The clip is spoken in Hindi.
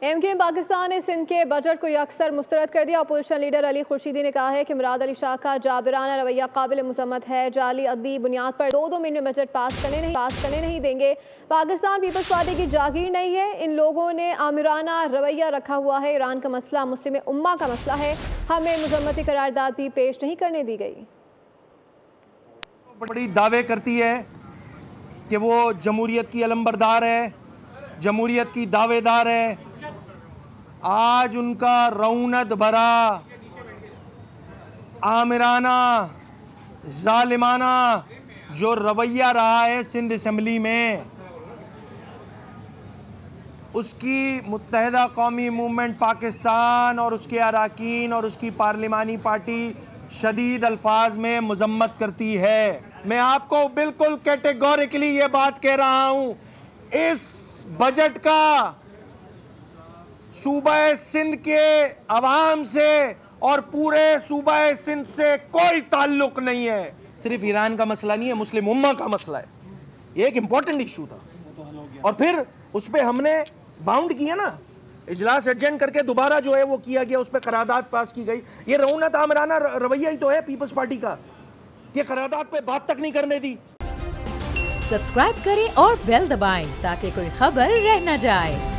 एमक्यूएम पाकिस्तान ने सिंध के बजट को अक्सर मुस्तरद कर दिया। अपोजिशन लीडर अली खुर्शीदी ने कहा है कि मुराद अली शाह का जाबिराना रवैया काबिल मुज़म्मत है। जाली अददी बुनियाद पर दो मिनट में बजट पास करने नहीं देंगे। पाकिस्तान पीपल्स पार्टी की जागीर नहीं है। इन लोगों ने आमिराना रवैया रखा हुआ है। ईरान का मसला मुस्लिम उम्मा का मसला है। हमें मुज़म्मती करारदाद भी पेश नहीं करने दी गई। बड़ी दावे करती है कि वो जमहूरियत की अलंबरदार है, जमहूरियत की दावेदार है। आज उनका रौनत भरा आमिराना जालिमाना जो रवैया रहा है सिंध असम्बली में, उसकी मुत्तहिदा कौमी मूवमेंट पाकिस्तान और उसके अरकान और उसकी पार्लिमानी पार्टी शदीद अल्फाज में मजम्मत करती है। मैं आपको बिल्कुल कैटेगोरिकली ये बात कह रहा हूं, इस बजट का सूबा सिंध के अवाम से और पूरे सूबा सिंध से कोई ताल्लुक नहीं है। सिर्फ ईरान का मसला नहीं है, मुस्लिम उम्मा का मसला है। ये एक इंपॉर्टेंट इशू था और फिर उस पर हमने बाउंड किया ना, इजलास एडजेंट करके दोबारा जो है वो किया गया, उस पर करारदाद पास की गई। ये रौनत आमराना रवैया ही तो है पीपल्स पार्टी का, ये करारदाद पे बात तक नहीं करने दी। सब्सक्राइब करें और बेल दबाएं ताकि कोई खबर रह न जाए।